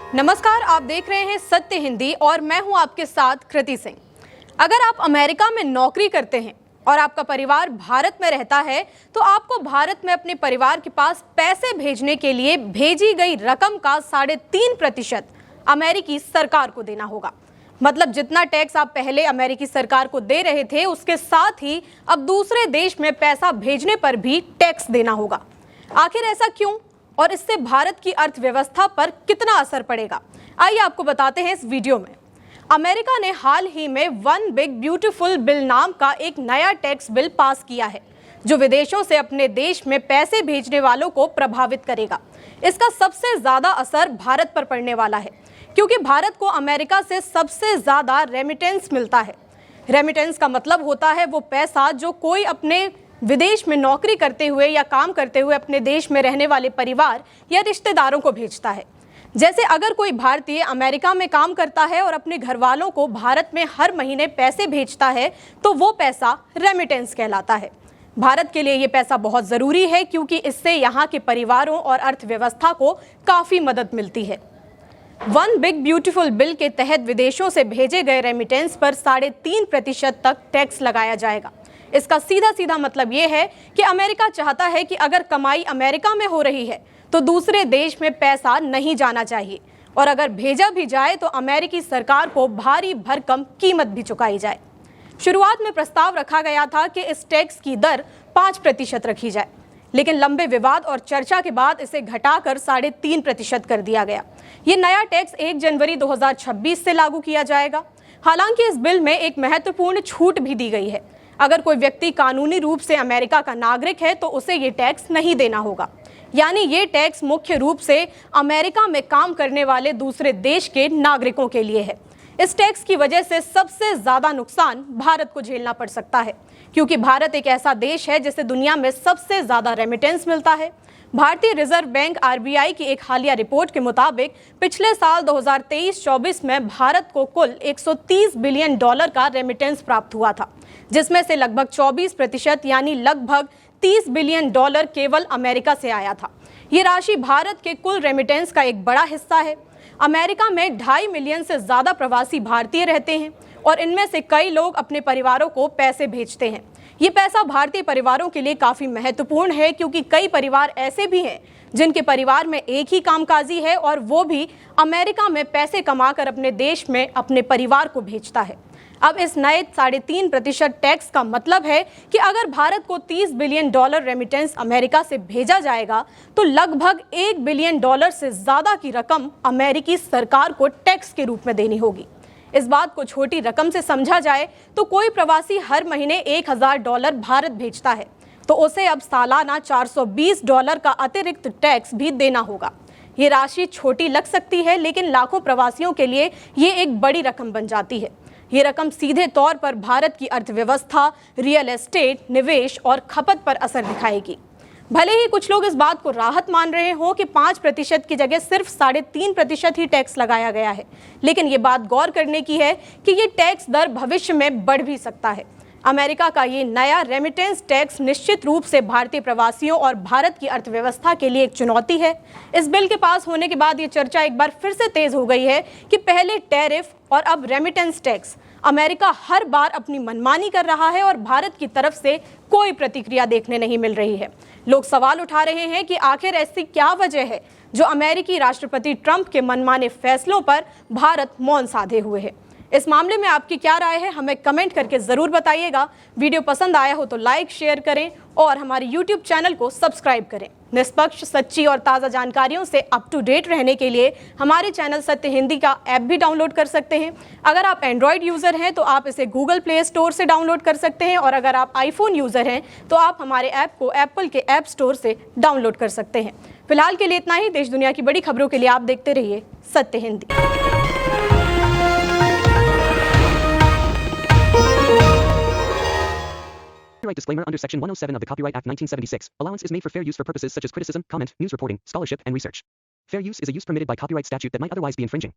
नमस्कार, आप देख रहे हैं सत्य हिंदी और मैं हूं आपके साथ कृति सिंह। अगर आप अमेरिका में नौकरी करते हैं और आपका परिवार भारत में रहता है तो आपको भारत में अपने परिवार के पास पैसे भेजने के लिए भेजी गई रकम का 3.5% अमेरिकी सरकार को देना होगा। मतलब जितना टैक्स आप पहले अमेरिकी सरकार को दे रहे थे उसके साथ ही अब दूसरे देश में पैसा भेजने पर भी टैक्स देना होगा। आखिर ऐसा क्यों और इससे भारत की अर्थव्यवस्था पर कितना असर पड़ेगा, आइए आपको बताते हैं इस वीडियो में। अमेरिका ने हाल ही में वन बिग ब्यूटीफुल बिल नाम का एक नया टैक्स बिल पास किया है जो विदेशों से अपने देश में पैसे भेजने वालों को प्रभावित करेगा। इसका सबसे ज्यादा असर भारत पर पड़ने वाला है क्योंकि भारत को अमेरिका से सबसे ज्यादा रेमिटेंस मिलता है। रेमिटेंस का मतलब होता है वो पैसा जो कोई अपने विदेश में नौकरी करते हुए या काम करते हुए अपने देश में रहने वाले परिवार या रिश्तेदारों को भेजता है। जैसे अगर कोई भारतीय अमेरिका में काम करता है और अपने घर वालों को भारत में हर महीने पैसे भेजता है तो वो पैसा रेमिटेंस कहलाता है। भारत के लिए ये पैसा बहुत ज़रूरी है क्योंकि इससे यहाँ के परिवारों और अर्थव्यवस्था को काफ़ी मदद मिलती है। वन बिग ब्यूटीफुल बिल के तहत विदेशों से भेजे गए रेमिटेंस पर 3.5% तक टैक्स लगाया जाएगा। इसका सीधा सीधा मतलब ये है कि अमेरिका चाहता है कि अगर कमाई अमेरिका में हो रही है तो दूसरे देश में पैसा नहीं जाना चाहिए और अगर भेजा भी जाए तो अमेरिकी सरकार को भारी भरकम कीमत भी चुकाई जाए। शुरुआत में प्रस्ताव रखा गया था कि इस टैक्स की दर 5% रखी जाए, लेकिन लंबे विवाद और चर्चा के बाद इसे घटाकर 3.5% कर दिया गया। ये नया टैक्स 1 जनवरी 2026 से लागू किया जाएगा। हालांकि इस बिल में एक महत्वपूर्ण छूट भी दी गई है। अगर कोई व्यक्ति कानूनी रूप से अमेरिका का नागरिक है तो उसे ये टैक्स नहीं देना होगा। यानी ये टैक्स मुख्य रूप से अमेरिका में काम करने वाले दूसरे देश के नागरिकों के लिए है। इस टैक्स की वजह से सबसे ज़्यादा नुकसान भारत को झेलना पड़ सकता है क्योंकि भारत एक ऐसा देश है जिसे दुनिया में सबसे ज़्यादा रेमिटेंस मिलता है। भारतीय रिजर्व बैंक आरबीआई की एक हालिया रिपोर्ट के मुताबिक पिछले साल 2023-24 में भारत को कुल $130 बिलियन का रेमिटेंस प्राप्त हुआ था, जिसमें से लगभग 24% यानी लगभग $30 बिलियन केवल अमेरिका से आया था। ये राशि भारत के कुल रेमिटेंस का एक बड़ा हिस्सा है। अमेरिका में 2.5 मिलियन से ज़्यादा प्रवासी भारतीय रहते हैं और इनमें से कई लोग अपने परिवारों को पैसे भेजते हैं। ये पैसा भारतीय परिवारों के लिए काफ़ी महत्वपूर्ण है क्योंकि कई परिवार ऐसे भी हैं जिनके परिवार में एक ही कामकाजी है और वो भी अमेरिका में पैसे कमाकर अपने देश में अपने परिवार को भेजता है। अब इस नए 3.5% टैक्स का मतलब है कि अगर भारत को $30 बिलियन रेमिटेंस अमेरिका से भेजा जाएगा तो लगभग $1 बिलियन से ज़्यादा की रकम अमेरिकी सरकार को टैक्स के रूप में देनी होगी। इस बात को छोटी रकम से समझा जाए तो कोई प्रवासी हर महीने $1000 भारत भेजता है तो उसे अब सालाना $420 का अतिरिक्त टैक्स भी देना होगा। ये राशि छोटी लग सकती है लेकिन लाखों प्रवासियों के लिए ये एक बड़ी रकम बन जाती है। ये रकम सीधे तौर पर भारत की अर्थव्यवस्था, रियल एस्टेट, निवेश और खपत पर असर दिखाएगी। भले ही कुछ लोग इस बात को राहत मान रहे हों कि 5% की जगह सिर्फ 3.5% ही टैक्स लगाया गया है, लेकिन ये बात गौर करने की है कि ये टैक्स दर भविष्य में बढ़ भी सकता है। अमेरिका का ये नया रेमिटेंस टैक्स निश्चित रूप से भारतीय प्रवासियों और भारत की अर्थव्यवस्था के लिए एक चुनौती है। इस बिल के पास होने के बाद ये चर्चा एक बार फिर से तेज हो गई है कि पहले टैरिफ और अब रेमिटेंस टैक्स। अमेरिका हर बार अपनी मनमानी कर रहा है और भारत की तरफ से कोई प्रतिक्रिया देखने नहीं मिल रही है। लोग सवाल उठा रहे हैं कि आखिर ऐसी क्या वजह है जो अमेरिकी राष्ट्रपति ट्रंप के मनमाने फैसलों पर भारत मौन साधे हुए है। इस मामले में आपकी क्या राय है, हमें कमेंट करके ज़रूर बताइएगा। वीडियो पसंद आया हो तो लाइक, शेयर करें और हमारे यूट्यूब चैनल को सब्सक्राइब करें। निष्पक्ष, सच्ची और ताज़ा जानकारियों से अप टू डेट रहने के लिए हमारे चैनल सत्य हिंदी का ऐप भी डाउनलोड कर सकते हैं। अगर आप एंड्रॉयड यूज़र हैं तो आप इसे गूगल प्ले स्टोर से डाउनलोड कर सकते हैं और अगर आप आईफोन यूज़र हैं तो आप हमारे ऐप को एप्पल के ऐप स्टोर से डाउनलोड कर सकते हैं। फिलहाल के लिए इतना ही। देश दुनिया की बड़ी खबरों के लिए आप देखते रहिए सत्य Hindi. Copyright disclaimer under Section 107 of the Copyright Act 1976. Allowance is made for fair use for purposes such as criticism, comment, news reporting, scholarship, and research. Fair use is a use permitted by copyright statute that might otherwise be infringing.